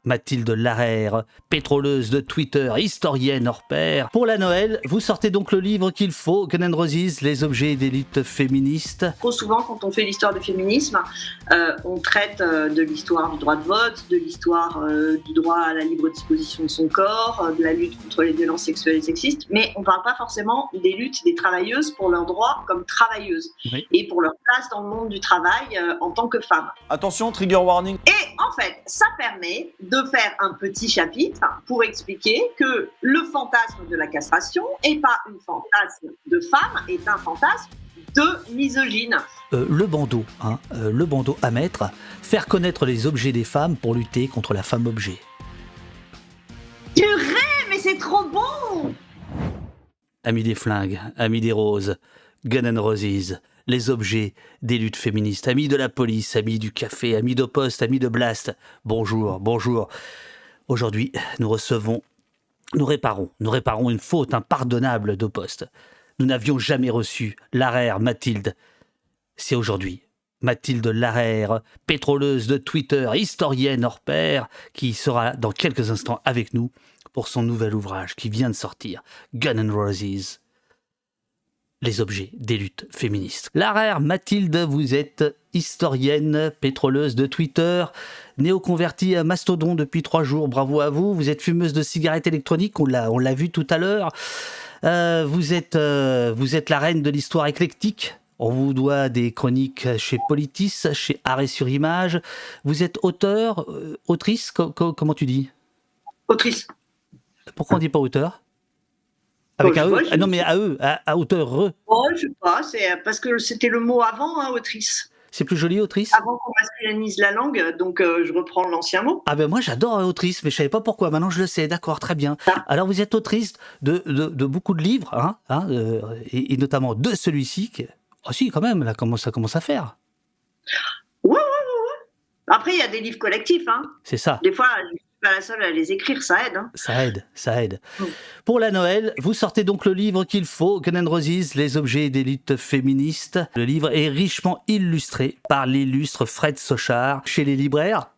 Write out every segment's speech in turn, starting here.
Mathilde Larère, pétroleuse de Twitter, historienne hors pair. Pour la Noël, vous sortez donc le livre qu'il faut, Guns N' Roses, les objets des luttes féministes. Trop souvent, quand on fait l'histoire du féminisme, on traite de l'histoire du droit de vote, de l'histoire du droit à la libre disposition de son corps, de la lutte contre les violences sexuelles et sexistes, mais on ne parle pas forcément des luttes des travailleuses pour leurs droits comme travailleuses et pour leur place dans le monde du travail en tant que femmes. Attention, trigger warning. Et en fait, ça permet de faire un petit chapitre pour expliquer que le fantasme de la castration n'est pas un fantasme de femme, est un fantasme de misogyne. Le bandeau à mettre, faire connaître les objets des femmes pour lutter contre la femme objet. Purée, mais c'est trop bon! Amis des flingues, amis des roses, Guns N' Roses, les objets des luttes féministes, amis de la police, amis du café, amis de poste, amis de blast. Bonjour, bonjour. Aujourd'hui, nous réparons une faute impardonnable de poste. Nous n'avions jamais reçu Larère Mathilde. C'est aujourd'hui. Mathilde Larère, pétroleuse de Twitter, historienne hors pair, qui sera dans quelques instants avec nous pour son nouvel ouvrage qui vient de sortir, Guns N' Roses. Les objets des luttes féministes. Larère Mathilde, vous êtes historienne, pétroleuse de Twitter, néoconvertie à Mastodon depuis 3 jours, bravo à vous. Vous êtes fumeuse de cigarettes électroniques, on l'a vu tout à l'heure. Vous êtes la reine de l'histoire éclectique. On vous doit des chroniques chez Politis, chez Arrêt sur Image. Vous êtes auteur, autrice, comment tu dis ? Autrice. Pourquoi on ne dit pas auteur ? Avec un E. Ah non, mais à hauteur. Oh, je sais pas, c'est parce que c'était le mot avant, hein, autrice. C'est plus joli, autrice ? Avant qu'on masculinise la langue, donc je reprends l'ancien mot. Ah ben moi j'adore autrice, mais je savais pas pourquoi. Maintenant je le sais, d'accord, très bien. Alors vous êtes autrice de beaucoup de livres, et notamment de celui-ci. Oh si, quand même, là, ça commence à faire. Ouais. Après, il y a des livres collectifs. Hein. C'est ça. Des fois, je ne suis pas la seule à les écrire, ça aide. Hein. Ça aide. Pour la Noël, vous sortez donc le livre qu'il faut, Guns N' Roses, les objets des luttes féministes. Le livre est richement illustré par l'illustre Fred Sochard. Chez les libraires,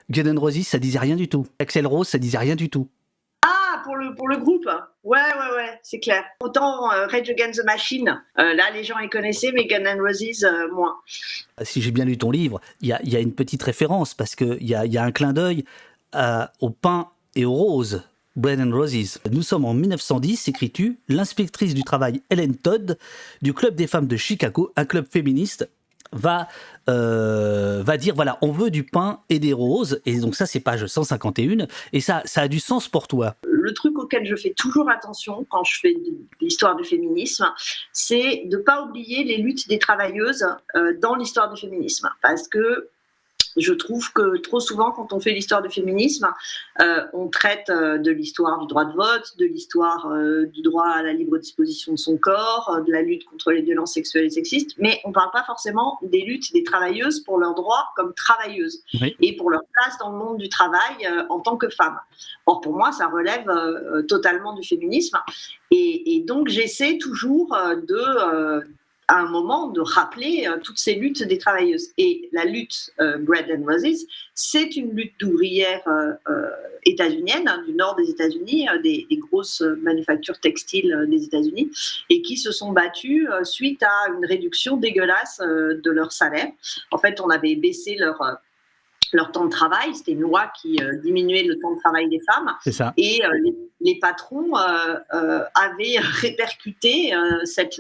Guns N' Roses, ça disait rien du tout. Axl Rose, ça disait rien du tout. Ah, pour le groupe. Ouais, c'est clair. Autant Rage Against the Machine, là les gens les connaissaient, mais Guns N' Roses, moins. Si j'ai bien lu ton livre, il y a une petite référence, parce qu'il y a un clin d'œil au pain et aux roses. Bread and Roses. Nous sommes en 1910, écris-tu, l'inspectrice du travail Helen Todd du Club des femmes de Chicago, un club féministe, va dire voilà, on veut du pain et des roses, et donc ça c'est page 151, et ça a du sens pour toi. Le truc auquel je fais toujours attention quand je fais de l'histoire du féminisme, c'est de ne pas oublier les luttes des travailleuses dans l'histoire du féminisme, parce que je trouve que trop souvent, quand on fait l'histoire du féminisme, on traite de l'histoire du droit de vote, de l'histoire du droit à la libre disposition de son corps, de la lutte contre les violences sexuelles et sexistes, mais on ne parle pas forcément des luttes des travailleuses pour leurs droits comme travailleuses et pour leur place dans le monde du travail en tant que femmes. Or, pour moi, ça relève totalement du féminisme et donc j'essaie toujours à un moment de rappeler toutes ces luttes des travailleuses. Et la lutte Bread and Roses, c'est une lutte d'ouvrières états-uniennes, du nord des États-Unis, des grosses manufactures textiles des États-Unis, et qui se sont battues suite à une réduction dégueulasse de leur salaire. En fait, on avait baissé leur temps de travail, c'était une loi qui diminuait le temps de travail des femmes. C'est ça. Et les patrons avaient répercuté cette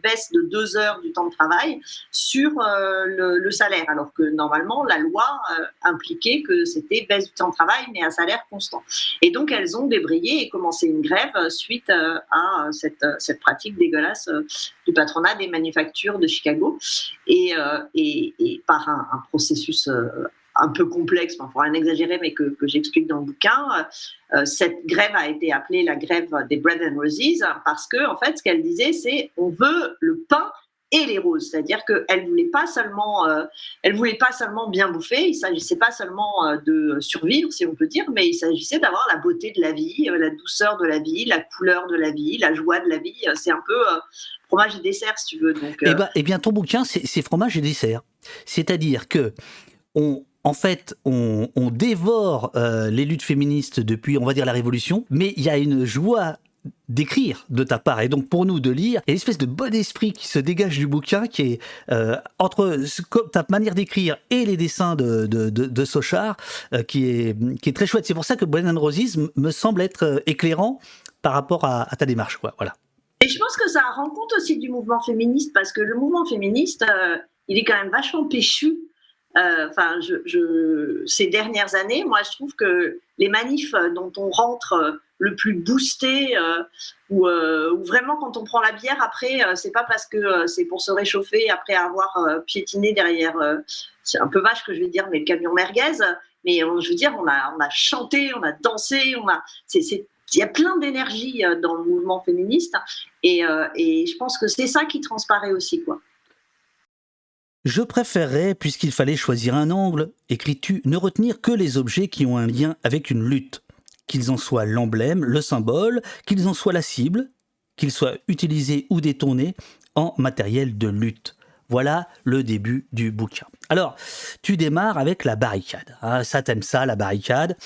baisse de 2 heures du temps de travail sur le salaire, alors que normalement, la loi impliquait que c'était baisse du temps de travail, mais à salaire constant. Et donc, elles ont débrayé et commencé une grève suite à cette pratique dégueulasse du patronat des manufactures de Chicago, et par un processus un peu complexe, il ne faut rien exagérer, mais que j'explique dans le bouquin. Cette grève a été appelée la grève des Bread and Roses parce que, en fait, ce qu'elle disait, c'est on veut le pain et les roses, c'est-à-dire qu'elle voulait pas seulement bien bouffer, il s'agissait pas seulement de survivre, si on peut dire, mais il s'agissait d'avoir la beauté de la vie, la douceur de la vie, la couleur de la vie, la joie de la vie. C'est un peu fromage et dessert, si tu veux. Donc, Eh bien, ton bouquin, c'est fromage et dessert. C'est-à-dire que en fait, on dévore les luttes féministes depuis, on va dire, la Révolution, mais il y a une joie d'écrire de ta part, et donc pour nous de lire, il y a une espèce de bon esprit qui se dégage du bouquin, qui est entre ta manière d'écrire et les dessins de Sochard, qui est très chouette. C'est pour ça que Bren and Roses me semble être éclairant par rapport à ta démarche, quoi. Voilà. Et je pense que ça rend compte aussi du mouvement féministe, parce que le mouvement féministe, il est quand même vachement péchu. Ces dernières années, moi, je trouve que les manifs dont on rentre le plus boosté, ou vraiment quand on prend la bière après, c'est pas parce que c'est pour se réchauffer après avoir piétiné derrière, c'est un peu vache que je vais dire, mais le camion merguez. Mais je veux dire, on a chanté, on a dansé, il y a plein d'énergie dans le mouvement féministe, et je pense que c'est ça qui transparaît aussi, quoi. Je préférerais, puisqu'il fallait choisir un angle, écris-tu, ne retenir que les objets qui ont un lien avec une lutte, qu'ils en soient l'emblème, le symbole, qu'ils en soient la cible, qu'ils soient utilisés ou détournés en matériel de lutte. Voilà le début du bouquin. Alors, tu démarres avec la barricade. Ah, ça, t'aimes ça, la barricade.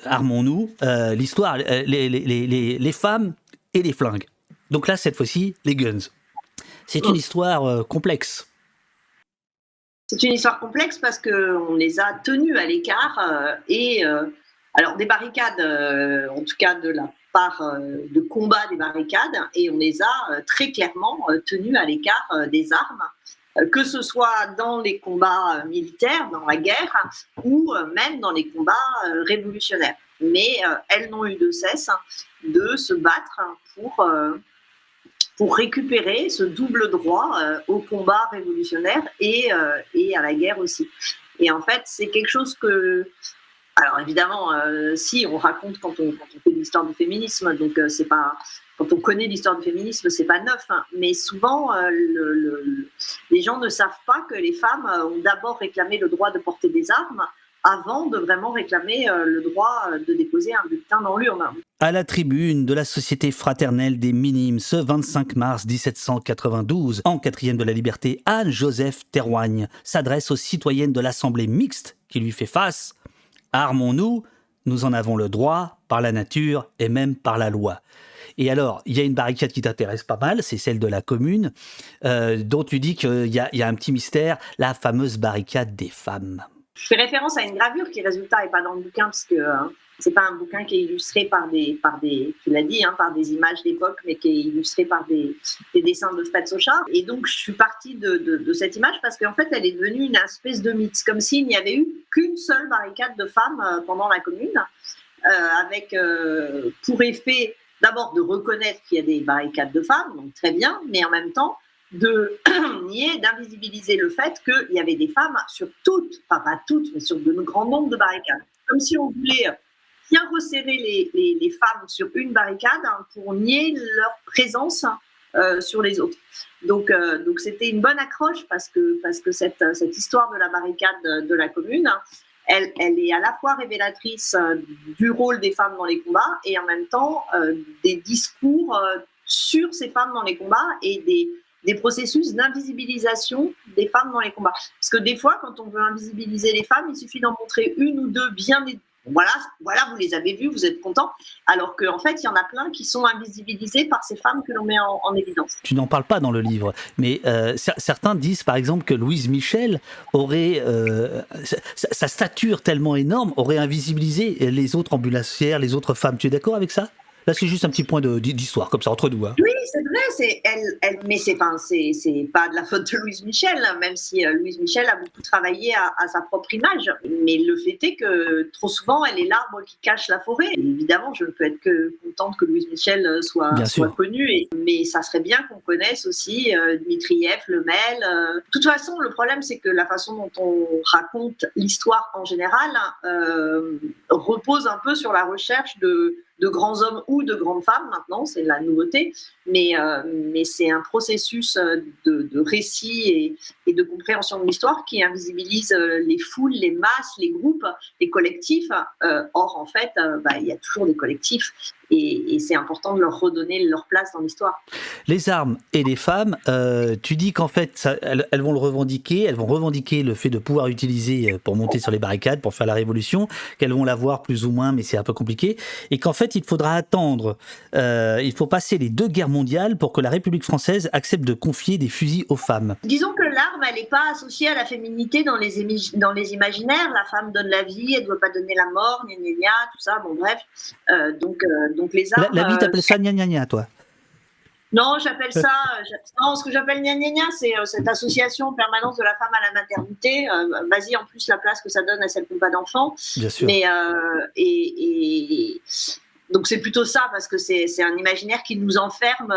Armons-nous. L'histoire, les femmes et les flingues. Donc là, cette fois-ci, les guns. C'est une histoire complexe. C'est une histoire complexe parce qu'on les a tenus à l'écart, alors des barricades, en tout cas de la part de combat des barricades, et on les a très clairement tenus à l'écart des armes, que ce soit dans les combats militaires, dans la guerre, ou même dans les combats révolutionnaires. Mais elles n'ont eu de cesse de se battre pour récupérer ce double droit au combat révolutionnaire et à la guerre aussi. Et en fait, c'est quelque chose que... Alors évidemment, si on raconte quand on fait l'histoire du féminisme, donc c'est pas... Quand on connaît l'histoire du féminisme, c'est pas neuf, hein, mais souvent les gens ne savent pas que les femmes ont d'abord réclamé le droit de porter des armes avant de vraiment réclamer le droit de déposer un bulletin dans l'urne. À la tribune de la Société fraternelle des Minimes, ce 25 mars 1792, en 4e de la liberté, Anne-Joseph Théroigne s'adresse aux citoyennes de l'Assemblée mixte qui lui fait face. « Armons-nous, nous en avons le droit, par la nature et même par la loi. » Et alors, il y a une barricade qui t'intéresse pas mal, c'est celle de la Commune, dont tu dis qu'il y a un petit mystère, la fameuse barricade des femmes. Je fais référence à une gravure qui, résultat, n'est pas dans le bouquin, parce que c'est pas un bouquin qui est illustré par des tu l'as dit, hein, par des images d'époque, mais qui est illustré par des dessins de Fred Sochard. Et donc, je suis partie de cette image parce qu'en fait, elle est devenue une espèce de mythe, comme s'il n'y avait eu qu'une seule barricade de femmes pendant la Commune, avec pour effet d'abord de reconnaître qu'il y a des barricades de femmes, donc très bien, mais en même temps, de nier, d'invisibiliser le fait qu'il y avait des femmes sur toutes, enfin pas toutes, mais sur de grand nombre de barricades. Comme si on voulait bien resserrer les femmes sur une barricade pour nier leur présence sur les autres. Donc c'était une bonne accroche parce que cette histoire de la barricade de la Commune, elle est à la fois révélatrice du rôle des femmes dans les combats et en même temps des discours sur ces femmes dans les combats et des processus d'invisibilisation des femmes dans les combats. Parce que des fois, quand on veut invisibiliser les femmes, il suffit d'en montrer une ou deux bien... Voilà, vous les avez vues, vous êtes contents. Alors qu'en fait, il y en a plein qui sont invisibilisés par ces femmes que l'on met en évidence. Tu n'en parles pas dans le livre, mais certains disent par exemple que Louise Michel aurait... sa stature tellement énorme aurait invisibilisé les autres ambulancières, les autres femmes. Tu es d'accord avec ça ? Là, c'est juste un petit point d'histoire, comme ça, entre nous. Hein. Oui, c'est vrai, mais c'est pas de la faute de Louise Michel, même si Louise Michel a beaucoup travaillé à sa propre image. Mais le fait est que trop souvent, elle est l'arbre qui cache la forêt. Et évidemment, je ne peux être que contente que Louise Michel soit connue, mais ça serait bien qu'on connaisse aussi Dmitriev, Lemel. De toute façon, le problème, c'est que la façon dont on raconte l'histoire en général repose un peu sur la recherche de grands hommes ou de grandes femmes maintenant, c'est la nouveauté, mais c'est un processus de récit et de compréhension de l'histoire qui invisibilise les foules, les masses, les groupes, les collectifs. Or, en fait, il y a toujours des collectifs et c'est important de leur redonner leur place dans l'histoire. Les armes et les femmes, tu dis qu'en fait, elles vont le revendiquer, elles vont revendiquer le fait de pouvoir utiliser pour monter sur les barricades, pour faire la révolution, qu'elles vont l'avoir plus ou moins, mais c'est un peu compliqué, et qu'en fait, il faudra attendre, il faut passer les 2 guerres mondiales pour que la République française accepte de confier des fusils aux femmes. Disons que l'arme, elle n'est pas associée à la féminité dans les imaginaires. La femme donne la vie, elle ne doit pas donner la mort, gna gna gna, tout ça, bon bref. Donc les armes... La vie, t'appelles ça gna gna gna, toi? Non, j'appelle ça... Non, ce que j'appelle gna gna gna, c'est cette association en permanence de la femme à la maternité. Vas-y, en plus, la place que ça donne à celles qui n'ont pas d'enfants. Bien sûr. Mais, donc c'est plutôt ça, parce que c'est un imaginaire qui nous enferme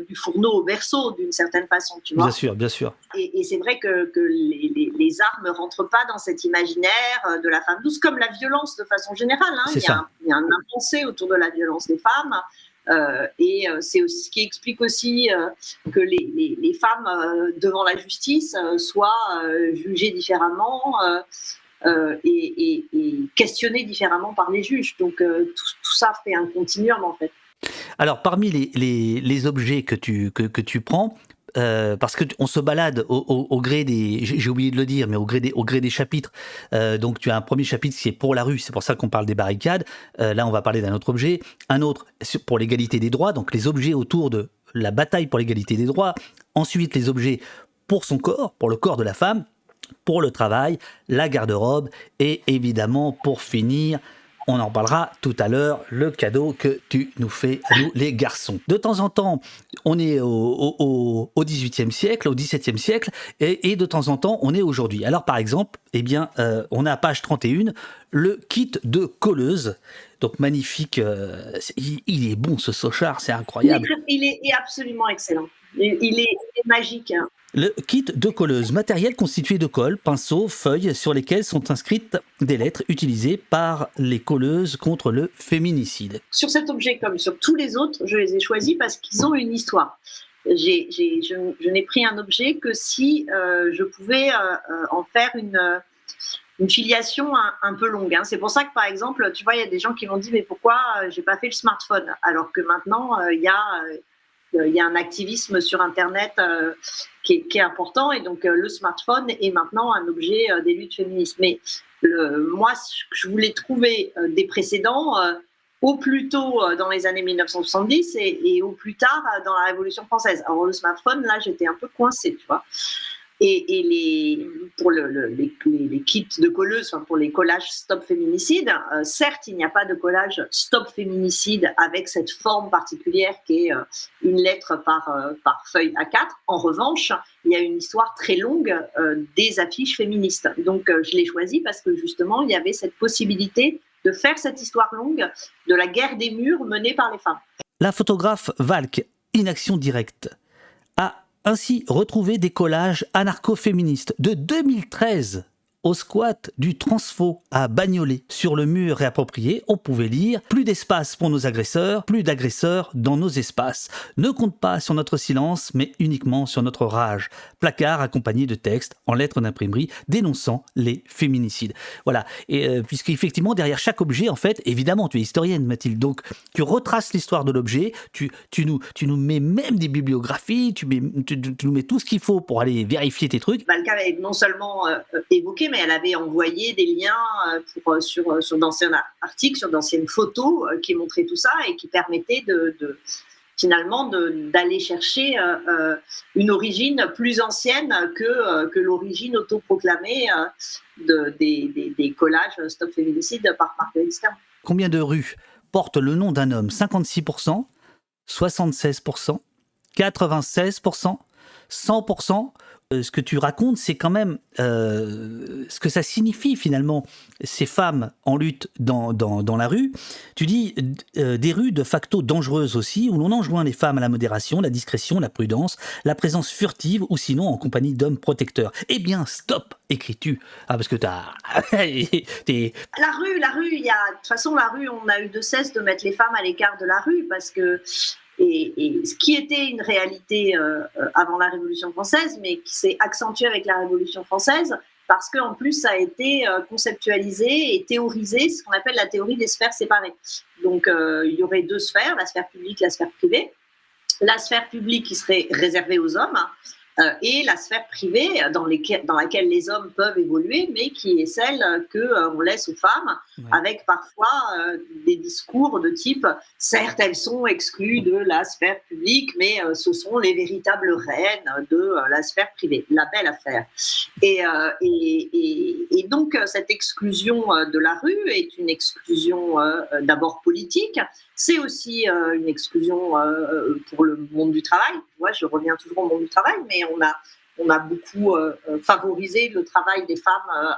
du fourneau au berceau, d'une certaine façon, tu vois. Bien sûr, bien sûr. Et c'est vrai que les armes ne rentrent pas dans cet imaginaire de la femme douce, comme la violence de façon générale. Hein. Il y a un impensé autour de la violence des femmes. C'est aussi, ce qui explique aussi que les femmes devant la justice soient jugées différemment et questionnées différemment par les juges. Donc tout ça fait un continuum en fait. Alors parmi les objets que tu prends, parce qu'on se balade au gré des... J'ai oublié de le dire, mais au gré des chapitres. Donc tu as un premier chapitre qui est pour la rue, c'est pour ça qu'on parle des barricades. Là, on va parler d'un autre objet. Un autre pour l'égalité des droits, donc les objets autour de la bataille pour l'égalité des droits. Ensuite, les objets pour son corps, pour le corps de la femme, pour le travail, la garde-robe et évidemment, pour finir... On en parlera tout à l'heure, le cadeau que tu nous fais à nous, les garçons. De temps en temps, on est au XVIIIe siècle, au XVIIe siècle, et de temps en temps, on est aujourd'hui. Alors, par exemple, on a à page 31, le kit de colleuse. Donc, magnifique. Il est bon, ce Sochard, c'est incroyable. Il est absolument excellent. Il est magique. Hein. Le kit de colleuse, matériel constitué de colle, pinceaux, feuilles sur lesquelles sont inscrites des lettres utilisées par les colleuses contre le féminicide. Sur cet objet, comme sur tous les autres, je les ai choisis parce qu'ils ont une histoire. Je n'ai pris un objet que si je pouvais en faire une filiation un peu longue. Hein. C'est pour ça que, par exemple, tu vois, il y a des gens qui m'ont dit « Mais pourquoi j'ai pas fait le smartphone ?» Alors que maintenant, il y a un activisme sur Internet qui est important, et donc le smartphone est maintenant un objet des luttes féministes. Mais moi, je voulais trouver des précédents au plus tôt dans les années 1970 et au plus tard dans la Révolution française. Alors le smartphone, là, j'étais un peu coincée, tu vois. Pour les kits de colleuses, pour les collages Stop Féminicide, certes, il n'y a pas de collage Stop Féminicide avec cette forme particulière qui est une lettre par feuille A4. En revanche, il y a une histoire très longue des affiches féministes. Donc, je l'ai choisi parce que justement, il y avait cette possibilité de faire cette histoire longue de la guerre des murs menée par les femmes. La photographe Valk, Inaction Directe, a ainsi retrouvé des collages anarcho-féministes de 2013 au squat du Transfo à Bagnolet. Sur le mur réapproprié, on pouvait lire « Plus d'espace pour nos agresseurs, plus d'agresseurs dans nos espaces. Ne compte pas sur notre silence, mais uniquement sur notre rage. » Placard accompagné de textes en lettres d'imprimerie dénonçant les féminicides. Voilà, et puisqu'effectivement, derrière chaque objet, en fait, évidemment, tu es historienne, Mathilde, donc tu retraces l'histoire de l'objet, tu nous mets même des bibliographies, tu nous mets tout ce qu'il faut pour aller vérifier tes trucs. Valka est non seulement évoqué, mais elle avait envoyé des liens sur d'anciens articles, sur d'anciennes photos qui montraient tout ça et qui permettaient finalement d'aller chercher une origine plus ancienne que l'origine autoproclamée des collages Stop Féminicide par Marguerite Stern. Combien de rues portent le nom d'un homme? 56%, 76%, 96%, 100% Ce que tu racontes, c'est quand même ce que ça signifie finalement, ces femmes en lutte dans la rue. Tu dis des rues de facto dangereuses aussi, où l'on enjoint les femmes à la modération, la discrétion, la prudence, la présence furtive ou sinon en compagnie d'hommes protecteurs. Eh bien, stop, écris-tu. Ah, parce que t'es... La rue, de toute façon, la rue, on a eu de cesse de mettre les femmes à l'écart de la rue parce que et ce qui était une réalité avant la Révolution française, mais qui s'est accentué avec la Révolution française, parce qu'en plus, ça a été conceptualisé et théorisé, ce qu'on appelle la théorie des sphères séparées. Donc, il y aurait deux sphères, la sphère publique, la sphère privée. La sphère publique qui serait réservée aux hommes, et la sphère privée dans laquelle les hommes peuvent évoluer, mais qui est celle qu'on laisse aux femmes, avec parfois des discours de type « certes, elles sont exclues de la sphère publique, mais ce sont les véritables reines de la sphère privée ». La belle affaire. Et donc, cette exclusion de la rue est une exclusion d'abord politique. C'est aussi une exclusion pour le monde du travail. Moi, je reviens toujours au monde du travail, mais on a beaucoup favorisé le travail des femmes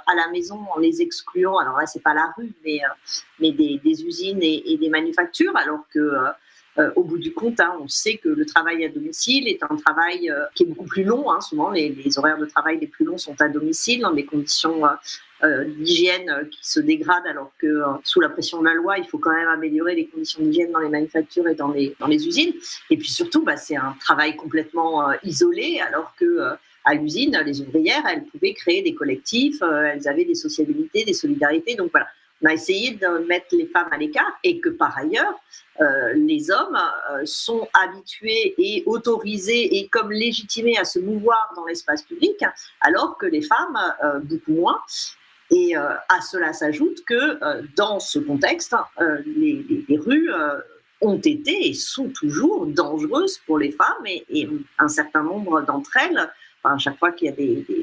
à la maison en les excluant. Alors là, c'est pas la rue, mais des usines et des manufactures, alors que au bout du compte, on sait que le travail à domicile est un travail qui est beaucoup plus long. Souvent, les horaires de travail les plus longs sont à domicile, dans des conditions d'hygiène qui se dégradent, alors que sous la pression de la loi, il faut quand même améliorer les conditions d'hygiène dans les manufactures et dans les usines. Et puis surtout, c'est un travail complètement isolé, alors que à l'usine, les ouvrières, elles pouvaient créer des collectifs, elles avaient des sociabilités, des solidarités. Donc voilà, on a essayé de mettre les femmes à l'écart, et que par ailleurs, les hommes sont habitués et autorisés et comme légitimés à se mouvoir dans l'espace public, alors que les femmes, beaucoup moins. Et à cela s'ajoute que dans ce contexte, les rues ont été et sont toujours dangereuses pour les femmes, et un certain nombre d'entre elles, à chaque fois qu'il y a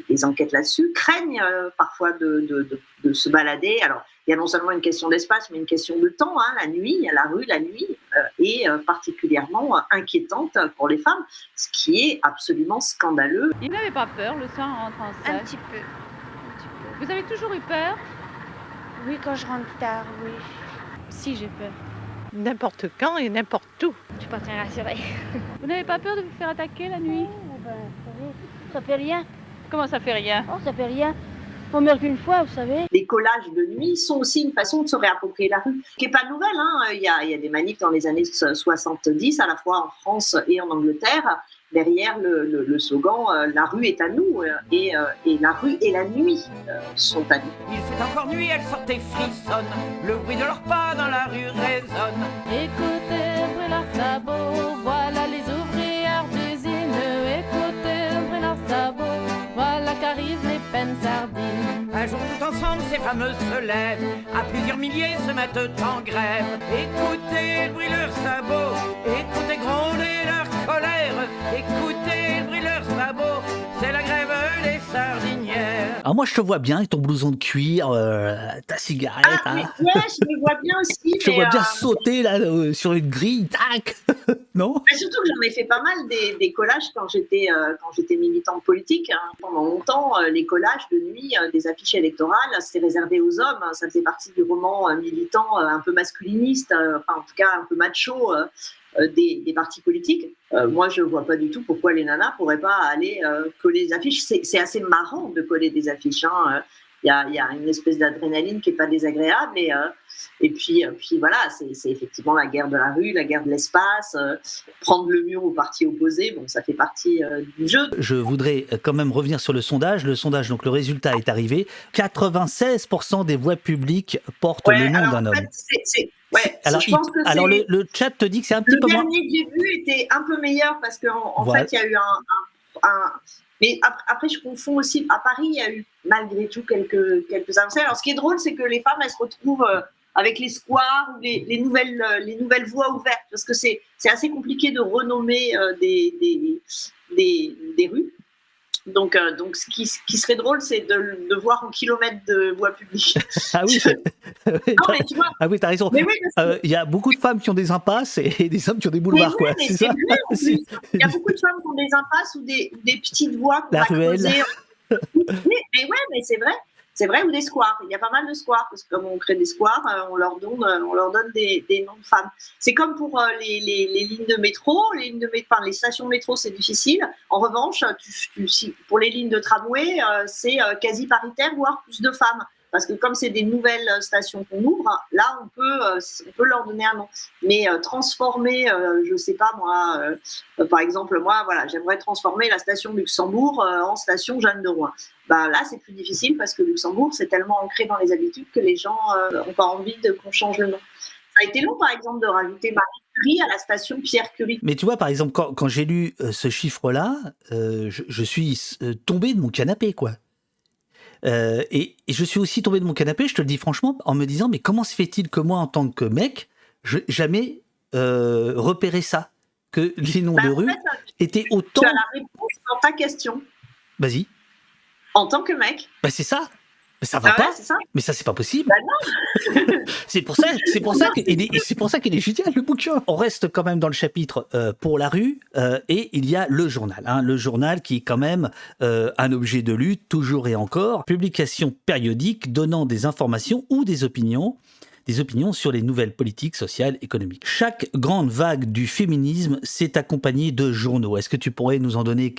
des enquêtes là-dessus, craignent parfois de se balader. Alors, il y a non seulement une question d'espace, mais une question de temps. La nuit, la rue, la nuit est particulièrement inquiétante pour les femmes, ce qui est absolument scandaleux. Il n'avait pas peur le soir en rentrant en salle? Un petit peu. Vous avez toujours eu peur? Oui, quand je rentre tard, oui. Si, j'ai peur. N'importe quand et n'importe où. Je suis pas très rassurée. Vous n'avez pas peur de vous faire attaquer la nuit? Ça fait rien. Comment ça fait rien? Oh, ça fait rien. On meurt qu'une fois, vous savez. Les collages de nuit sont aussi une façon de se réapproprier la rue, qui n'est pas nouvelle. Il y a des manifs dans les années 70, à la fois en France et en Angleterre, derrière le slogan « La rue est à nous » et la rue et la nuit sont à nous. Il fait encore nuit, elles sortent et frissonnent, le bruit de leurs pas dans la rue résonne. Écoutez, brûler leurs sabots, voilà les ouvrières d'usine. Écoutez, brûler leurs sabots, voilà qu'arrivent les peines sardines. Un jour tout ensemble, ces fameuses se lèvent, à plusieurs milliers se mettent en grève. Écoutez le bruit de leurs sabots, écoutez gronder leur colère. Écoutez le bruit de leurs sabots, c'est la grève des sardinières. Alors moi je te vois bien avec ton blouson de cuir, ta cigarette. Ouais, je me vois bien aussi. Je te vois bien sauter là sur une grille, tac. Non? Mais surtout que j'en ai fait pas mal des collages quand j'étais militante politique. Pendant longtemps, les collages de nuit, des affiches électorales, c'était réservé aux hommes. Ça faisait partie du roman militant un peu masculiniste, en tout cas un peu macho des partis politiques. Moi, je ne vois pas du tout pourquoi les nanas ne pourraient pas aller coller des affiches. C'est assez marrant de coller des affiches. Il y a une espèce d'adrénaline qui n'est pas désagréable. Et puis voilà, c'est effectivement la guerre de la rue, la guerre de l'espace, prendre le mur au parti opposé, ça fait partie du jeu. Je voudrais quand même revenir sur le sondage. Le sondage, donc le résultat est arrivé. 96% des voix publiques portent le nom d'un homme. Alors, je pense que alors le chat te dit que c'est un petit peu moins... Le dernier que j'ai vu était un peu meilleur parce qu'en voilà. fait, il y a eu mais après, je confonds aussi. À Paris, il y a eu malgré tout quelques avancées. Alors, ce qui est drôle, c'est que les femmes, elles se retrouvent avec les squares ou les nouvelles voies ouvertes, parce que c'est assez compliqué de renommer des rues. ce qui serait drôle, c'est de voir en kilomètres de voie publique. Ah oui, Non, mais tu vois, ah oui, t'as raison. mais oui, parce que- Il y a beaucoup de femmes qui ont des impasses et des hommes qui ont des boulevards, mais quoi. oui, mais C'est c'est ça. vrai, en plus. Il y a beaucoup de femmes qui ont des impasses ou des petites voies qu'on La va ruelle. creuser. Mais ouais, mais c'est vrai. C'est vrai, ou des squares. Il y a pas mal de squares, parce que comme on crée des squares, on leur donne des noms de femmes. C'est comme pour les lignes de métro. Enfin, les stations de métro, c'est difficile. En revanche, pour les lignes de tramway, c'est quasi paritaire, voire plus de femmes. Parce que comme c'est des nouvelles stations qu'on ouvre, là, on peut leur donner un nom. Mais transformer, je sais pas moi, par exemple, moi, voilà, j'aimerais transformer la station Luxembourg en station Jeanne de Rouen. Bah, là, c'est plus difficile parce que Luxembourg, c'est tellement ancré dans les habitudes que les gens n'ont pas envie qu'on change le nom. Ça a été long, par exemple, de rajouter Marie Curie à la station Pierre Curie. Mais tu vois, par exemple, quand j'ai lu ce chiffre-là, je suis tombé de mon canapé, quoi. Et je suis aussi tombé de mon canapé, je te le dis franchement, en me disant, mais comment se fait-il que moi, en tant que mec, je jamais repéré ça, que les noms de En rue fait, étaient autant... tu as la réponse dans ta question. Vas-y. En tant que mec. Bah c'est ça. Mais ça va Ah ouais, pas. c'est ça. Mais ça, c'est pas possible. Bah c'est pour ça qu'il est génial, le bouquin. On reste quand même dans le chapitre pour la rue, et il y a le journal. Le journal qui est quand même un objet de lutte, toujours et encore. Publication périodique donnant des informations ou des opinions sur les nouvelles politiques sociales, économiques. Chaque grande vague du féminisme s'est accompagnée de journaux. Est-ce que tu pourrais nous en donner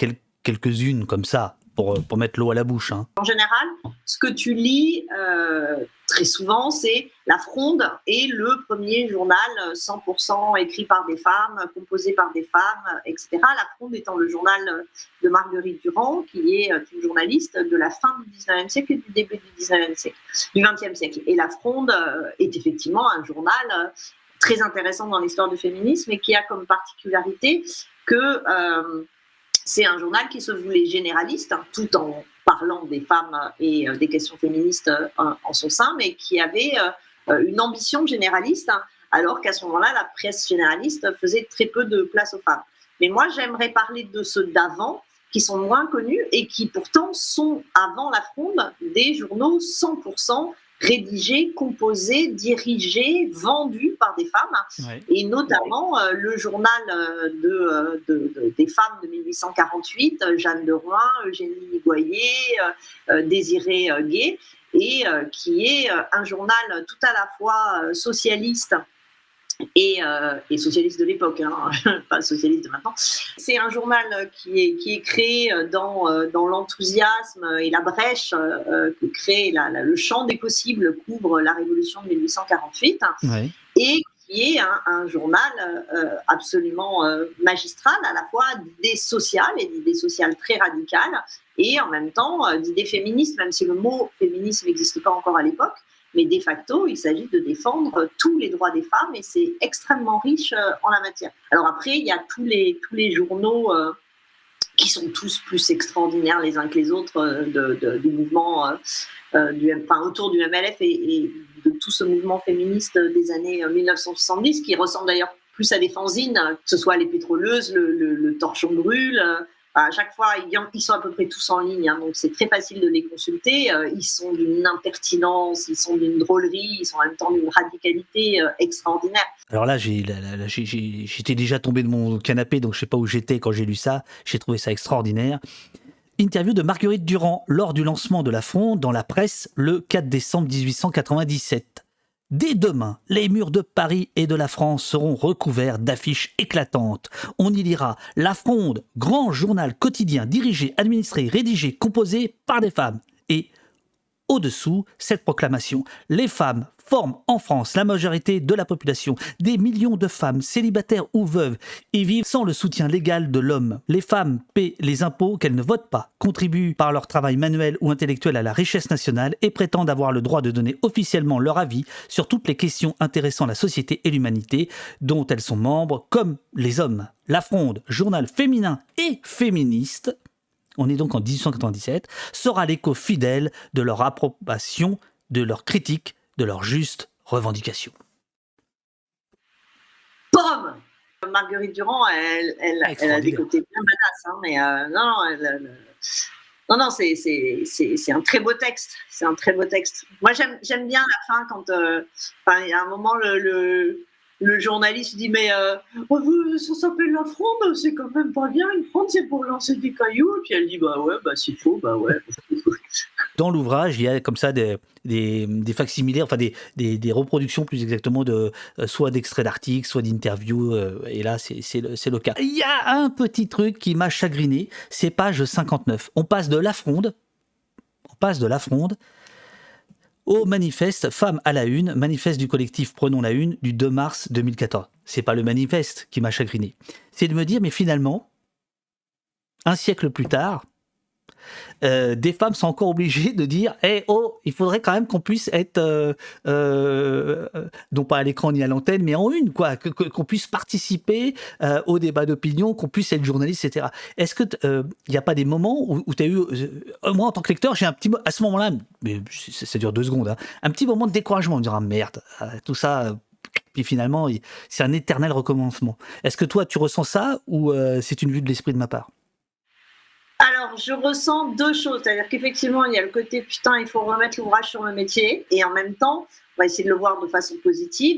quelques-unes comme ça pour mettre l'eau à la bouche, hein. En général, ce que tu lis très souvent, c'est La Fronde et le premier journal 100% écrit par des femmes, composé par des femmes, etc. La Fronde étant le journal de Marguerite Durand, qui est une journaliste de la fin du 19e siècle et du début du 20e siècle. Et La Fronde est effectivement un journal très intéressant dans l'histoire du féminisme et qui a comme particularité que... c'est un journal qui se voulait généraliste, tout en parlant des femmes et des questions féministes en son sein, mais qui avait une ambition généraliste, alors qu'à ce moment-là, la presse généraliste faisait très peu de place aux femmes. Mais moi, j'aimerais parler de ceux d'avant, qui sont moins connus et qui pourtant sont, avant La Fronde, des journaux 100% rédigés, composés, dirigés, vendus par des femmes, Ouais. et notamment le journal des femmes de 1848, Jeanne de Rouen, Eugénie Goyer, Désirée Gay, et qui est un journal tout à la fois socialiste et socialiste de l'époque, pas socialiste de maintenant. C'est un journal qui est créé dans l'enthousiasme et la brèche que crée le champ des possibles couvre la Révolution de 1848, Ouais. et qui est un journal absolument magistral, à la fois d'idées sociales et d'idées sociales très radicales, et en même temps d'idées féministes, même si le mot féminisme n'existe pas encore à l'époque. Mais de facto, il s'agit de défendre tous les droits des femmes et c'est extrêmement riche en la matière. Alors après, il y a tous les journaux qui sont tous plus extraordinaires les uns que les autres du mouvement autour du MLF et de tout ce mouvement féministe des années 1970 qui ressemble d'ailleurs plus à des fanzines, que ce soit les pétroleuses, le torchon brûle. À chaque fois, ils sont à peu près tous en ligne, donc c'est très facile de les consulter. Ils sont d'une impertinence, ils sont d'une drôlerie, ils sont en même temps d'une radicalité extraordinaire. Alors là, j'étais déjà tombé de mon canapé, donc je sais pas où j'étais quand j'ai lu ça. J'ai trouvé ça extraordinaire. Interview de Marguerite Durand lors du lancement de La Fronde dans la presse le 4 décembre 1897. Dès demain, les murs de Paris et de la France seront recouverts d'affiches éclatantes. On y lira La Fronde, grand journal quotidien dirigé, administré, rédigé, composé par des femmes. Et au-dessous, cette proclamation. Les femmes forment en France la majorité de la population. Des millions de femmes, célibataires ou veuves, y vivent sans le soutien légal de l'homme. Les femmes paient les impôts qu'elles ne votent pas, contribuent par leur travail manuel ou intellectuel à la richesse nationale et prétendent avoir le droit de donner officiellement leur avis sur toutes les questions intéressant la société et l'humanité dont elles sont membres, comme les hommes. La Fronde, journal féminin et féministe, on est donc en 1897, sera l'écho fidèle de leur approbation, de leur critique, de leur juste revendication. Boum ! Marguerite Durand, elle a des côtés bien badass, mais non, Non, c'est un très beau texte. C'est un très beau texte. Moi, j'aime bien la fin quand, il y a un moment, le journaliste dit mais ça s'appelle la fronde, c'est quand même pas bien. Une fronde, c'est pour lancer des cailloux. Puis elle dit bah ouais, bah s'il faut, bah ouais. Dans l'ouvrage, il y a comme ça des facsimilaires, enfin des reproductions plus exactement de soit d'extraits d'articles, soit d'interviews. Et là, c'est le cas. Il y a un petit truc qui m'a chagriné, c'est page 59. On passe de la fronde au manifeste Femmes à la Une, manifeste du collectif Prenons la Une du 2 mars 2014. C'est pas le manifeste qui m'a chagriné. C'est de me dire, mais finalement, un siècle plus tard, des femmes sont encore obligées de dire il faudrait quand même qu'on puisse être non pas à l'écran ni à l'antenne mais en une, quoi, qu'on puisse participer au débat d'opinion, qu'on puisse être journaliste, etc. Est-ce que il n'y a pas des moments où tu as eu moi en tant que lecteur, j'ai un petit à ce moment-là, mais ça dure 2 secondes, hein, un petit moment de découragement, de dire merde, tout ça puis finalement c'est un éternel recommencement. Est-ce que toi tu ressens ça ou c'est une vue de l'esprit de ma part? Alors, je ressens 2 choses. C'est-à-dire qu'effectivement, il y a le côté putain, il faut remettre l'ouvrage sur le métier. Et en même temps, on va essayer de le voir de façon positive.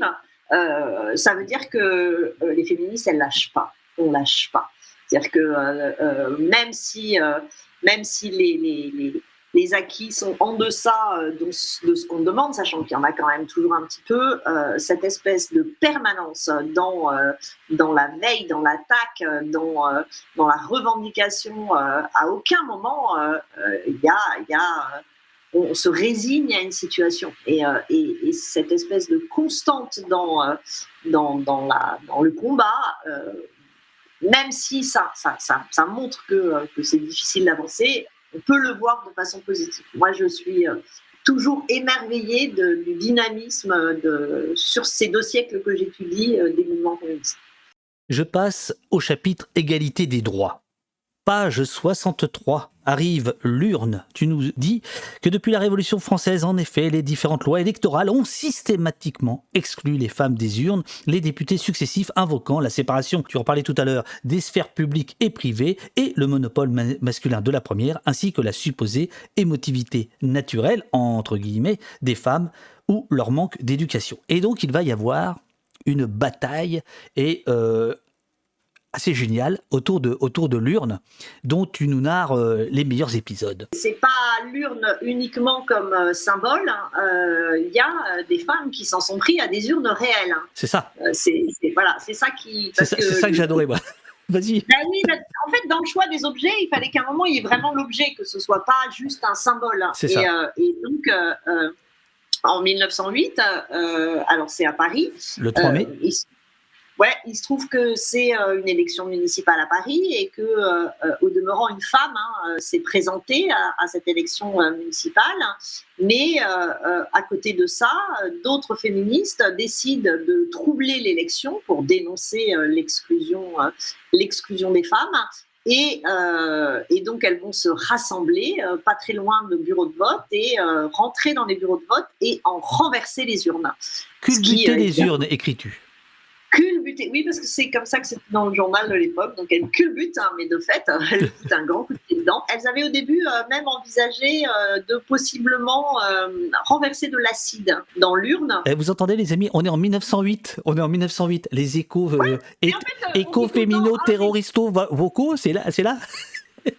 Ça veut dire que les féministes, elles lâchent pas. On lâche pas. C'est-à-dire que même si les acquis sont en deçà de ce qu'on demande, sachant qu'il y en a quand même toujours un petit peu, cette espèce de permanence dans la veille, dans l'attaque, dans la revendication, à aucun moment on se résigne à une situation. Et cette espèce de constante dans le combat, même si ça montre que c'est difficile d'avancer, on peut le voir de façon positive. Moi, je suis toujours émerveillée du dynamisme sur ces 2 siècles que j'étudie des mouvements féministes. Je passe au chapitre Égalité des droits. Page 63, arrive l'urne. Tu nous dis que depuis la Révolution française, en effet, les différentes lois électorales ont systématiquement exclu les femmes des urnes, les députés successifs invoquant la séparation, tu en parlais tout à l'heure, des sphères publiques et privées et le monopole masculin de la première, ainsi que la supposée émotivité naturelle, entre guillemets, des femmes ou leur manque d'éducation. Et donc, il va y avoir une bataille et assez génial autour de l'urne, dont tu nous narres les meilleurs épisodes. C'est pas l'urne uniquement comme symbole. Il y a des femmes qui s'en sont pris à des urnes réelles. C'est ça. C'est ça qui. C'est ça que j'adorais, moi. Vas-y. Oui, en fait, dans le choix des objets, il fallait qu'à un moment il y ait vraiment l'objet, que ce soit pas juste un symbole. C'est ça. Et donc. En 1908, alors c'est à Paris. Le 3 mai. Il se trouve que c'est une élection municipale à Paris et que, au demeurant, une femme s'est présentée à cette élection municipale. Mais à côté de ça, d'autres féministes décident de troubler l'élection pour dénoncer l'exclusion des femmes. Et donc, elles vont se rassembler pas très loin de bureaux de vote et rentrer dans les bureaux de vote et en renverser les urnes. Culbuter les urnes, écris-tu. Culbuter, oui, parce que c'est comme ça que c'était dans le journal de l'époque. Donc, elles culbutent, mais de fait, elles foutent un grand coup de pied dedans. Elles avaient au début même envisagé de possiblement renverser de l'acide dans l'urne. Vous entendez, les amis, on est en 1908. Les échos, éco-fémino-terroristes vocaux, c'est là.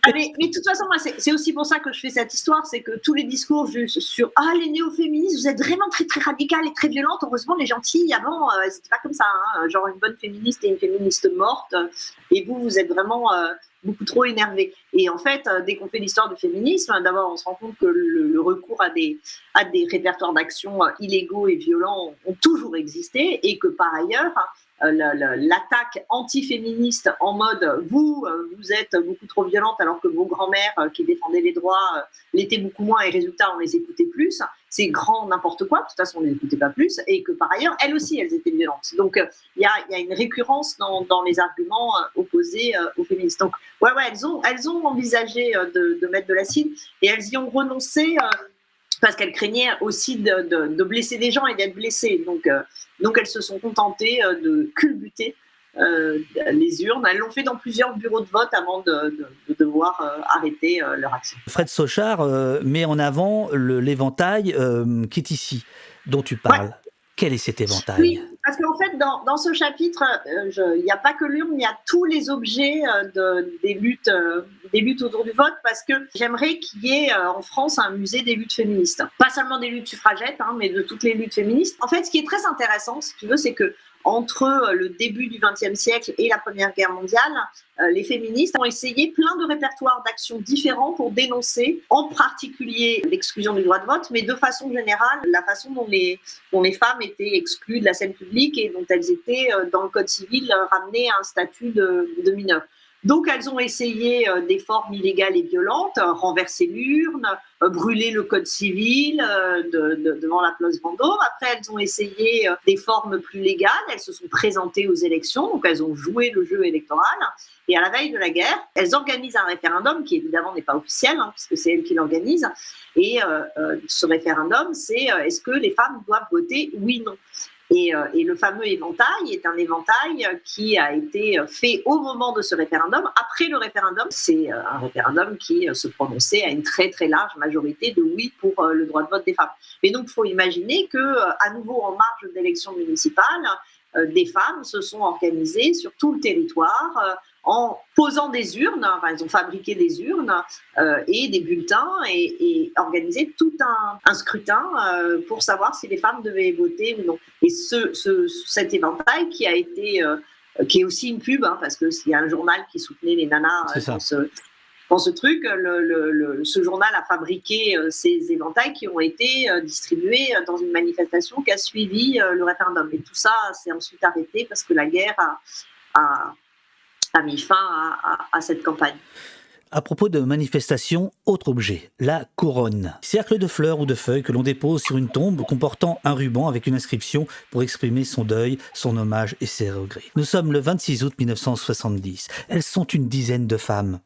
Mais de toute façon, moi, c'est aussi pour ça que je fais cette histoire, c'est que tous les discours sur les néo-féministes, vous êtes vraiment très très radicales et très violentes. Heureusement, les gentilles avant, c'était pas comme ça, hein, genre une bonne féministe et une féministe morte. Et vous êtes vraiment beaucoup trop énervés. Et en fait, dès qu'on fait l'histoire du féminisme, d'abord, on se rend compte que le recours à des répertoires d'action illégaux et violents ont toujours existé, et que par ailleurs, l'attaque anti-féministe en mode vous êtes beaucoup trop violente alors que vos grands-mères qui défendaient les droits l'étaient beaucoup moins et résultat on les écoutait plus, c'est grand n'importe quoi, de toute façon on les écoutait pas plus, et que par ailleurs elles aussi elles étaient violentes. Donc il y a une récurrence dans les arguments opposés aux féministes. Donc elles ont envisagé de mettre de l'acide et elles y ont renoncé parce qu'elles craignaient aussi de blesser des gens et d'être blessées. Donc elles se sont contentées de culbuter les urnes. Elles l'ont fait dans plusieurs bureaux de vote avant de devoir arrêter leur action. Fred Sochard met en avant l'éventail qui est ici, dont tu parles. Ouais. Quel est cet éventail ? Oui, parce qu'en fait, dans ce chapitre, il n'y a pas que l'urne, il y a tous les objets des luttes autour du vote, parce que j'aimerais qu'il y ait en France un musée des luttes féministes. Pas seulement des luttes suffragettes, mais de toutes les luttes féministes. En fait, ce qui est très intéressant, si tu veux, c'est que entre le début du XXe siècle et la Première Guerre mondiale, les féministes ont essayé plein de répertoires d'actions différents pour dénoncer, en particulier l'exclusion du droit de vote, mais de façon générale, la façon dont les femmes étaient exclues de la scène publique et dont elles étaient, dans le Code civil, ramenées à un statut de mineure. Donc, elles ont essayé des formes illégales et violentes, renverser l'urne, brûler le code civil devant la place Vendôme. Après, elles ont essayé des formes plus légales. Elles se sont présentées aux élections, donc elles ont joué le jeu électoral. Et à la veille de la guerre, elles organisent un référendum qui, évidemment, n'est pas officiel, puisque c'est elles qui l'organisent. Et ce référendum, c'est est-ce que les femmes doivent voter oui, non ? Et le fameux éventail est un éventail qui a été fait au moment de ce référendum. Après le référendum, c'est un référendum qui se prononçait à une très très large majorité de oui pour le droit de vote des femmes. Et donc, il faut imaginer qu'à nouveau, en marge d'élections municipales, des femmes se sont organisées sur tout le territoire en posant des urnes, ils ont fabriqué des urnes et des bulletins et organisé tout un scrutin pour savoir si les femmes devaient voter ou non. Et cet éventail qui a été, qui est aussi une pub, parce qu'il y a un journal qui soutenait les nanas dans ce truc, ce journal a fabriqué ces éventails qui ont été distribués dans une manifestation qui a suivi le référendum. Et tout ça s'est ensuite arrêté parce que la guerre a mis fin à cette campagne. À propos de manifestations, autre objet, la couronne. Cercle de fleurs ou de feuilles que l'on dépose sur une tombe comportant un ruban avec une inscription pour exprimer son deuil, son hommage et ses regrets. Nous sommes le 26 août 1970. Elles sont une dizaine de femmes,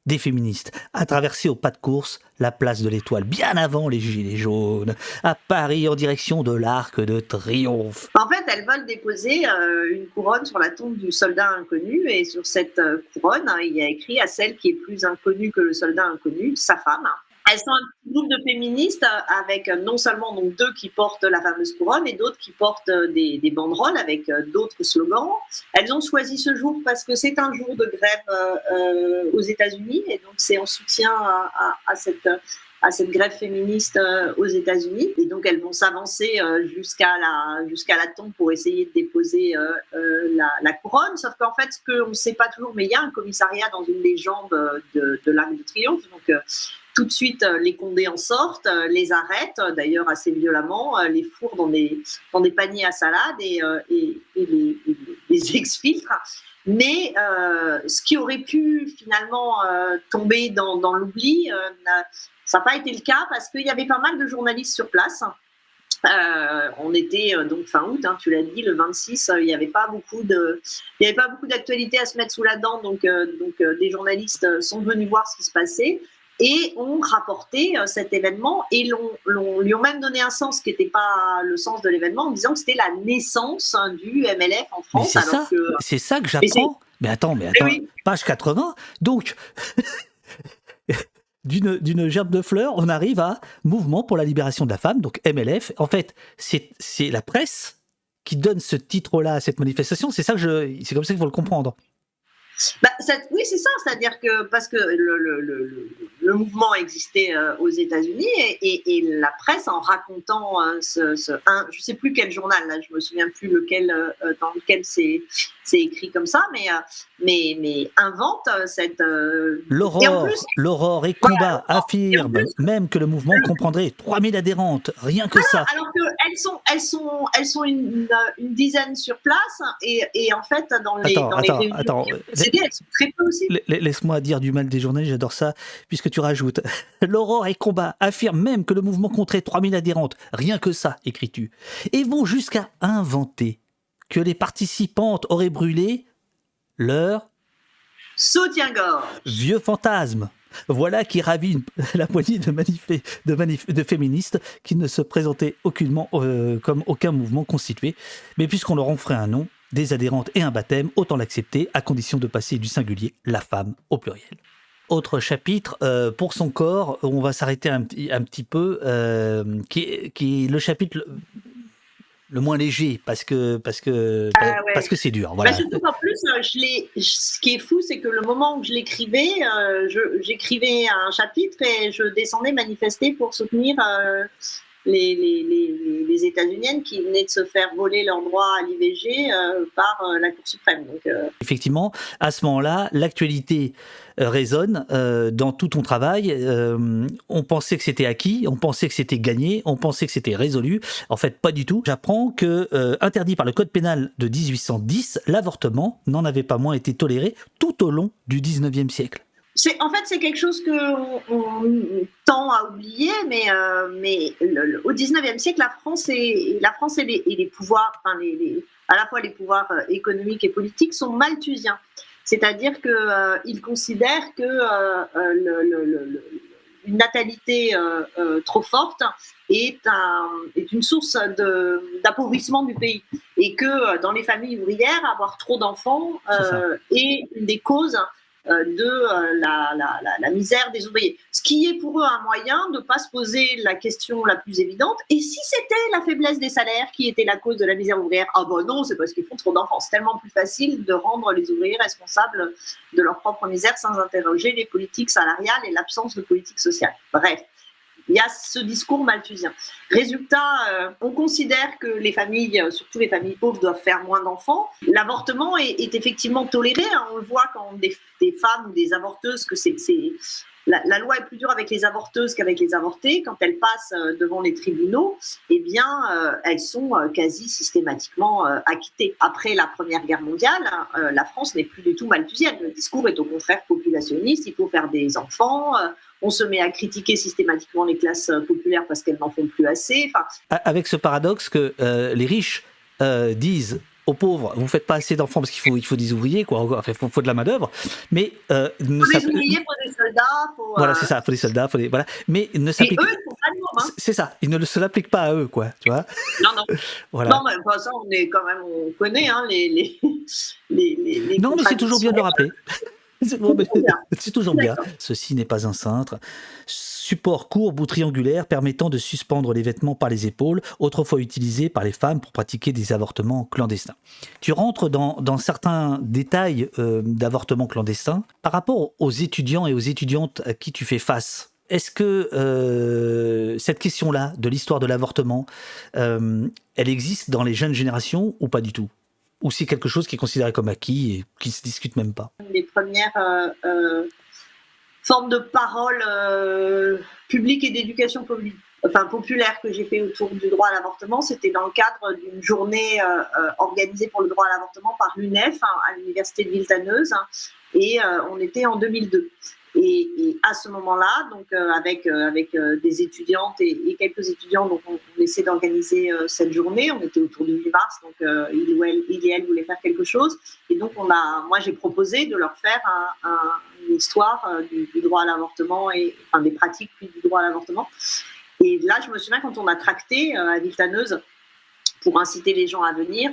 des féministes, à traverser au pas de course la place de l'Étoile, bien avant les Gilets jaunes, à Paris en direction de l'Arc de Triomphe. En fait, elles veulent déposer une couronne sur la tombe du soldat inconnu, et sur cette couronne, il y a écrit à celle qui est plus inconnue que le soldat inconnu, sa femme. Elles sont un petit groupe de féministes avec non seulement donc 2 qui portent la fameuse couronne et d'autres qui portent des banderoles avec d'autres slogans. Elles ont choisi ce jour parce que c'est un jour de grève aux États-Unis, et donc c'est en soutien à cette grève féministe aux États-Unis. Et donc elles vont s'avancer jusqu'à la tombe pour essayer de déposer la couronne. Sauf qu'en fait, ce qu'on ne sait pas toujours, mais il y a un commissariat dans une des jambes de l'Arc de Triomphe. Donc tout de suite, les Condés en sortent, les arrêtent, d'ailleurs assez violemment, les fourrent dans des paniers à salade et les exfiltrent. Mais ce qui aurait pu finalement tomber dans l'oubli, ça n'a pas été le cas parce qu'il y avait pas mal de journalistes sur place. On était donc fin août, tu l'as dit, le 26, il n'y avait pas beaucoup d'actualités à se mettre sous la dent, donc des journalistes sont venus voir ce qui se passait et ont rapporté cet événement et lui ont même donné un sens qui n'était pas le sens de l'événement, en disant que c'était la naissance du MLF en France. C'est ça que j'apprends. Mais attends, oui. Page 80, donc d'une gerbe de fleurs, on arrive à Mouvement pour la libération de la femme, donc MLF. En fait, c'est la presse qui donne ce titre-là à cette manifestation. C'est comme ça qu'il faut le comprendre. Oui, c'est ça, c'est-à-dire que parce que le mouvement existait aux États-Unis et la presse, en racontant je ne sais plus quel journal, là, je me souviens plus dans lequel c'est écrit comme ça, mais invente cette L'aurore et combat affirme même que le mouvement comprendrait 3000 adhérentes, rien que ça. Alors qu'elles sont une dizaine sur place et en fait dans les réunions. Elles sont très peu aussi. Laisse-moi dire du mal des journalistes, j'adore ça, puisque tu rajoutes « L'aurore et combat affirment même que le mouvement compterait 3000 adhérentes, rien que ça », écris-tu, et vont jusqu'à inventer que les participantes auraient brûlé leur soutien-gorge. Vieux fantasme. Voilà qui ravit la poignée de féministes qui ne se présentaient aucunement comme aucun mouvement constitué. Mais puisqu'on leur en ferait un nom, des adhérentes et un baptême, autant l'accepter, à condition de passer du singulier, la femme, au pluriel. Autre chapitre, pour son corps, on va s'arrêter un petit peu, qui est le chapitre le moins léger, parce que c'est dur. Voilà. Surtout qu'en plus, ce qui est fou, c'est que le moment où je l'écrivais, j'écrivais un chapitre et je descendais manifester pour soutenir les États-Uniennes qui venaient de se faire voler leur droit à l'IVG par la Cour suprême. Donc, effectivement, à ce moment-là, l'actualité résonne dans tout ton travail. On pensait que c'était acquis, on pensait que c'était gagné, on pensait que c'était résolu. En fait, pas du tout. J'apprends que, interdit par le Code pénal de 1810, l'avortement n'en avait pas moins été toléré tout au long du 19e siècle. En fait, c'est quelque chose qu'on tend à oublier, mais au XIXe siècle, la France et les pouvoirs, enfin à la fois les pouvoirs économiques et politiques, sont malthusiens. C'est-à-dire qu'ils considèrent que une natalité trop forte est une source d'appauvrissement du pays. Et que dans les familles ouvrières, avoir trop d'enfants est une des causes de la misère des ouvriers. Ce qui est pour eux un moyen de ne pas se poser la question la plus évidente. Et si c'était la faiblesse des salaires qui était la cause de la misère ouvrière? Ah ben non, c'est parce qu'ils font trop d'enfants. C'est tellement plus facile de rendre les ouvriers responsables de leur propre misère sans interroger les politiques salariales et l'absence de politique sociale. Bref. Il y a ce discours malthusien. Résultat, on considère que les familles, surtout les familles pauvres, doivent faire moins d'enfants. L'avortement est effectivement toléré. Hein. On le voit quand des femmes ou des avorteuses, que la loi est plus dure avec les avorteuses qu'avec les avortés. Quand elles passent devant les tribunaux, eh bien, elles sont quasi systématiquement acquittées. Après la Première Guerre mondiale, la France n'est plus du tout malthusienne. Le discours est au contraire populationniste. Il faut faire des enfants. On se met à critiquer systématiquement les classes populaires parce qu'elles n'en font plus assez. Enfin, avec ce paradoxe que les riches disent aux pauvres, vous ne faites pas assez d'enfants parce qu'il faut des ouvriers, quoi. Enfin, il faut de la main-d'œuvre. Mais faut des ouvriers, il faut des soldats. Voilà, c'est ça, il faut des soldats. Voilà. Mais ne s'applique... Et eux, ils font pas de normes. Hein. C'est ça, ils ne se l'appliquent pas à eux, quoi. Tu vois. Non. Voilà. Non, mais de toute façon, on connaît hein, les non, mais c'est toujours bien de le rappeler. C'est toujours bien. Ceci n'est pas un cintre. Support courbe ou triangulaire permettant de suspendre les vêtements par les épaules, autrefois utilisé par les femmes pour pratiquer des avortements clandestins. Tu rentres dans certains détails d'avortements clandestins par rapport aux étudiants et aux étudiantes à qui tu fais face. Est-ce que cette question-là de l'histoire de l'avortement, elle existe dans les jeunes générations ou pas du tout ? Ou c'est quelque chose qui est considéré comme acquis et qui ne se discute même pas? Les premières formes de parole publique et d'éducation populaire que j'ai fait autour du droit à l'avortement, c'était dans le cadre d'une journée organisée pour le droit à l'avortement par l'UNEF à l'université de Villetaneuse, et on était en 2002. Et à ce moment-là, donc avec des étudiantes et quelques étudiants, donc on essaie d'organiser cette journée. On était autour du 8 mars, donc il et elle voulaient faire quelque chose. Et donc moi j'ai proposé de leur faire une histoire du droit à l'avortement des pratiques du droit à l'avortement. Et là, je me souviens quand on a tracté à Villetaneuse pour inciter les gens à venir,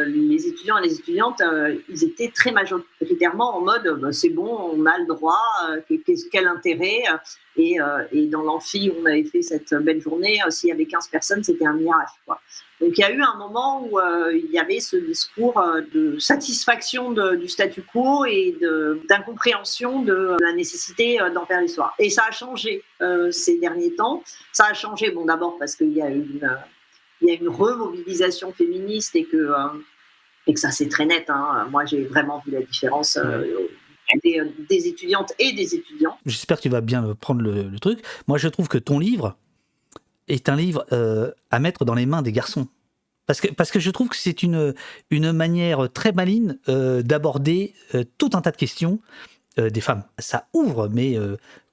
les étudiants et les étudiantes, ils étaient très majoritairement en mode c'est bon, on a le droit, quel intérêt. Et dans l'amphi où on avait fait cette belle journée, s'il y avait 15 personnes, c'était un miracle, quoi. Donc il y a eu un moment où il y avait ce discours de satisfaction du statu quo et d'incompréhension de la nécessité d'en faire l'histoire. Et ça a changé ces derniers temps. Ça a changé, bon, d'abord parce qu'il y a une remobilisation féministe et que ça c'est très net. Hein. Moi j'ai vraiment vu la différence des étudiantes et des étudiants. J'espère que tu vas bien prendre le truc. Moi je trouve que ton livre est un livre à mettre dans les mains des garçons. Parce que je trouve que c'est une manière très maligne d'aborder tout un tas de questions des femmes. Ça ouvre, mais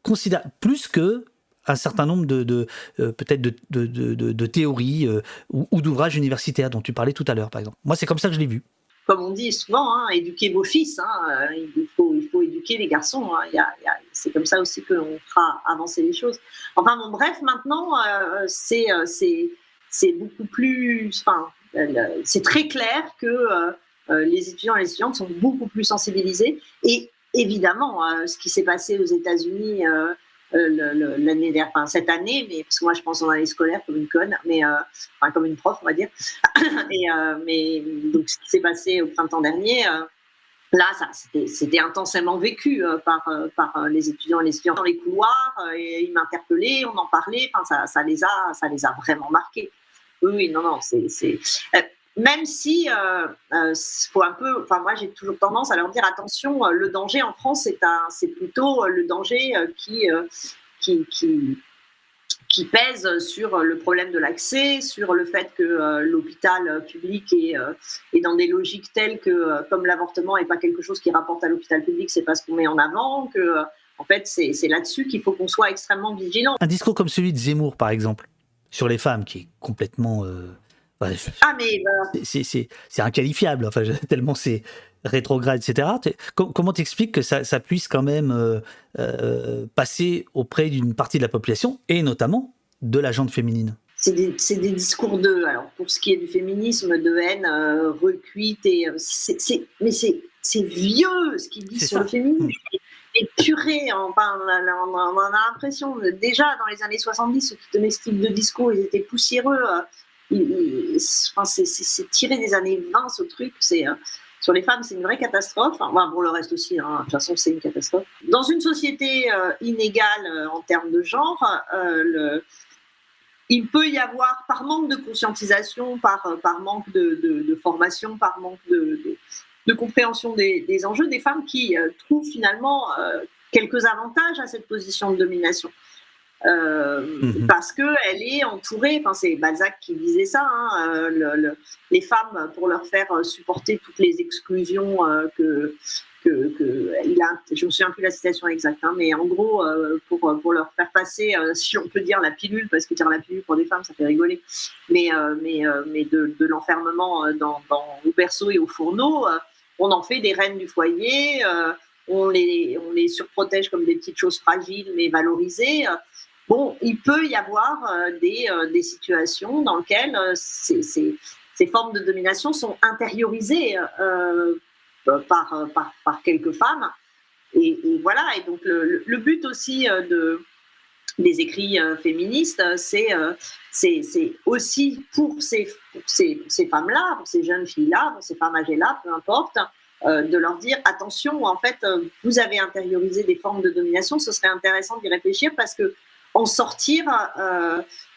considère plus que un certain nombre peut-être de théories ou d'ouvrages universitaires dont tu parlais tout à l'heure, par exemple. Moi, c'est comme ça que je l'ai vu. Comme on dit souvent, éduquez vos fils. Il faut éduquer les garçons. C'est comme ça aussi qu'on fera avancer les choses. Enfin, bon, bref, maintenant, c'est beaucoup plus... c'est très clair que les étudiants et les étudiantes sont beaucoup plus sensibilisés. Et évidemment, ce qui s'est passé aux États-Unis l'année dernière, enfin, cette année, mais parce que moi je pense en année scolaire comme une conne, mais enfin, comme une prof, on va dire. Mais donc ce qui s'est passé au printemps dernier. Là, c'était intensément vécu par les étudiants et les étudiantes dans les couloirs. Et ils m'interpellaient, on en parlait. Enfin, ça les a vraiment marqués. Oui, non, c'est même si faut un peu. Enfin, moi, j'ai toujours tendance à leur dire attention. Le danger en France, c'est plutôt le danger qui pèse sur le problème de l'accès, sur le fait que l'hôpital public est dans des logiques telles que, comme l'avortement n'est pas quelque chose qui rapporte à l'hôpital public, c'est pas ce qu'on met en avant, que en fait, c'est là-dessus qu'il faut qu'on soit extrêmement vigilant. Un discours comme celui de Zemmour, par exemple, sur les femmes, qui est complètement... c'est inqualifiable, enfin, tellement c'est rétrograde, etc. Comment t'expliques que ça puisse quand même passer auprès d'une partie de la population, et notamment de la gente féminine? C'est des discours alors pour ce qui est du féminisme, de haine recuite, mais c'est vieux ce qu'ils disent sur le féminisme. Et purée, enfin, on a l'impression, déjà dans les années 70, ceux qui tenaient ce type de discours, ils étaient poussiéreux. C'est tiré des années 20, ce truc. Sur les femmes, c'est une vraie catastrophe. Enfin, pour le reste aussi, hein, de toute façon, c'est une catastrophe. Dans une société inégale en termes de genre, il peut y avoir, par manque de conscientisation, par manque de formation, par manque de compréhension des enjeux, des femmes qui trouvent finalement quelques avantages à cette position de domination. Parce qu'elle est entourée, enfin c'est Balzac qui disait ça, hein, les femmes, pour leur faire supporter toutes les exclusions que il a, je me souviens plus la citation exacte, hein, mais en gros pour leur faire passer, si on peut dire la pilule, parce que dire la pilule pour des femmes ça fait rigoler, mais de l'enfermement au berceau et au fourneau, on en fait des reines du foyer, on les surprotège comme des petites choses fragiles mais valorisées. Bon, il peut y avoir des situations dans lesquelles ces formes de domination sont intériorisées par quelques femmes. Et voilà, et donc le but aussi des écrits féministes, c'est aussi pour ces femmes-là, pour ces jeunes filles-là, pour ces femmes âgées-là, peu importe, de leur dire attention, en fait, vous avez intériorisé des formes de domination, ce serait intéressant d'y réfléchir parce que en sortir,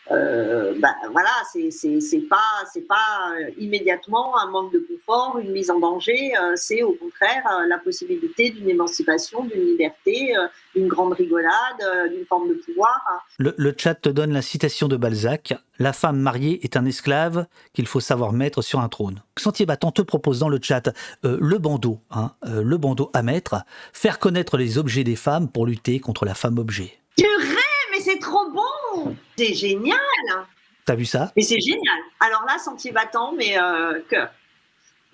voilà, c'est pas immédiatement un manque de confort, une mise en danger, c'est au contraire la possibilité d'une émancipation, d'une liberté, d'une grande rigolade, d'une forme de pouvoir. Le chat te donne la citation de Balzac: la femme mariée est un esclave qu'il faut savoir mettre sur un trône. Sentier Battant te propose dans le chat le bandeau à mettre, faire connaître les objets des femmes pour lutter contre la femme objet. Purée, mais c'est trop bon! C'est génial! T'as vu ça? Mais c'est génial! Alors là, Sentier Battant, mais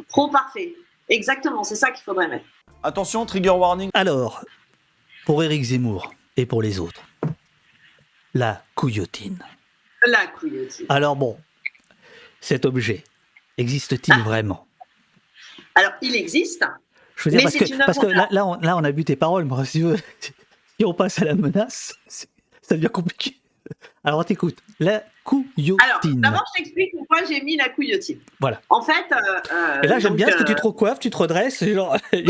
trop parfait. Exactement, c'est ça qu'il faudrait mettre. Attention, trigger warning. Alors, pour Éric Zemmour et pour les autres, la couillotine. La couillotine. Alors bon, cet objet, existe-t-il vraiment? Alors, il existe. Je veux dire, parce que là, on a bu tes paroles, moi, si on passe à la menace, ça devient compliqué. Alors, on t'écoute. La couillotine. Alors, d'abord, je t'explique pourquoi j'ai mis la couillotine. Voilà. En fait... et là, j'aime bien parce que tu te recoiffes, tu te redresses, genre... Ouais.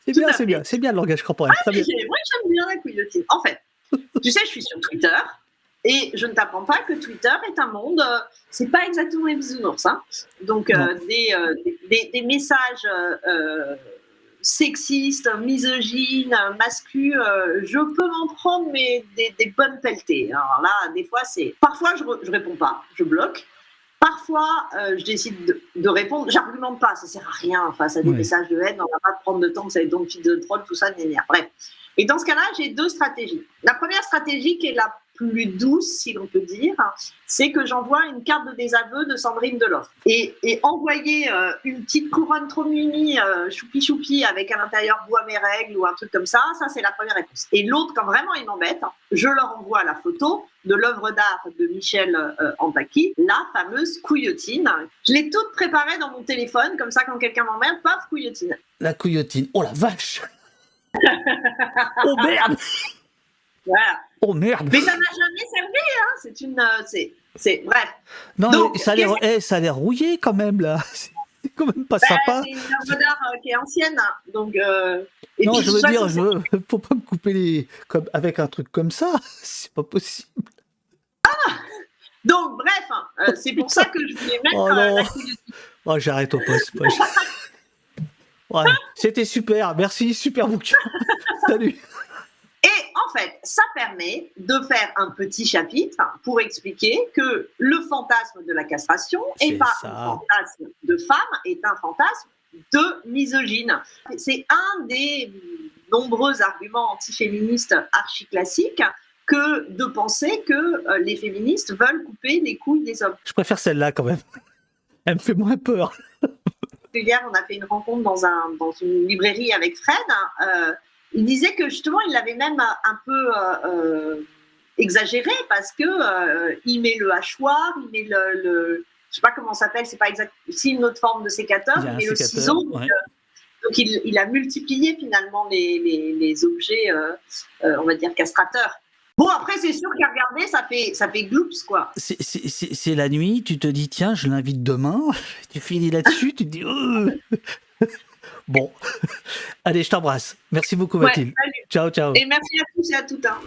C'est bien le langage corporel. Très bien. Moi, j'aime bien la couillotine. En fait, tu sais, je suis sur Twitter, et je ne t'apprends pas que Twitter est un monde... c'est pas exactement les bisounours, hein. Donc, des messages... sexiste, misogyne, mascu, je peux m'en prendre, mais des bonnes pelletées. Alors là, des fois, parfois, je réponds pas, je bloque. Parfois, je décide de répondre, j'argumente pas, ça sert à rien face à des messages de haine, on va pas prendre de temps, ça va être donc de troll, tout ça, bref. Et dans ce cas-là, j'ai deux stratégies. La première stratégie, qui est la plus douce, si l'on peut dire, c'est que j'envoie une carte de désaveu de Sandrine Deloff. Et envoyer une petite couronne trop mimi, choupi-choupi, avec à l'intérieur bois mes règles ou un truc comme ça c'est la première réponse. Et l'autre, quand vraiment ils m'embêtent, je leur envoie la photo de l'œuvre d'art de Michel Antaki, la fameuse couillotine. Je l'ai toute préparée dans mon téléphone, comme ça quand quelqu'un m'emmerde, paf, couillotine. La couillotine. Oh la vache. Oh merde. Voilà. Oh merde. Mais ça n'a jamais servi, hein. C'est une, bref. Non, Donc, mais ça a l'air rouillé quand même là. C'est quand même pas Ben, sympa. c'est une œuvre d'art qui est ancienne, hein. Donc. Et Non, puis, je veux de toute dire, façon, faut pas me couper les avec un truc comme ça. C'est pas possible. Donc, bref, c'est pour ça que je voulais mettre Oh non. la couillotine. Oh, j'arrête au poste. Ouais, c'était super. Merci, super bouquin. Salut. Et en fait, ça permet de faire un petit chapitre pour expliquer que le fantasme de la castration C'est n'est pas ça. un fantasme de femme, est un fantasme de misogyne. C'est un des nombreux arguments antiféministes archi-classiques que de penser que les féministes veulent couper les couilles des hommes. Je préfère celle-là quand même. Elle me fait moins peur. Hier, on a fait une rencontre dans une librairie avec Fred. Il disait que justement, il l'avait même un peu exagéré parce que il met le hachoir, il met le je sais pas comment ça s'appelle, c'est pas exact, c'est une autre forme de sécateur, Il y a un il met le sécateur, ciseau. ouais. Donc il a multiplié finalement les objets, on va dire castrateurs. Bon, après, c'est sûr qu'à regarder, ça fait gloops, quoi. C'est la nuit, tu te dis, tiens, je l'invite demain. Tu finis là-dessus, tu te dis, bon. Allez, je t'embrasse. Merci beaucoup, Mathilde. Salut. Ciao, ciao. Et merci à tous et à toutes. Hein.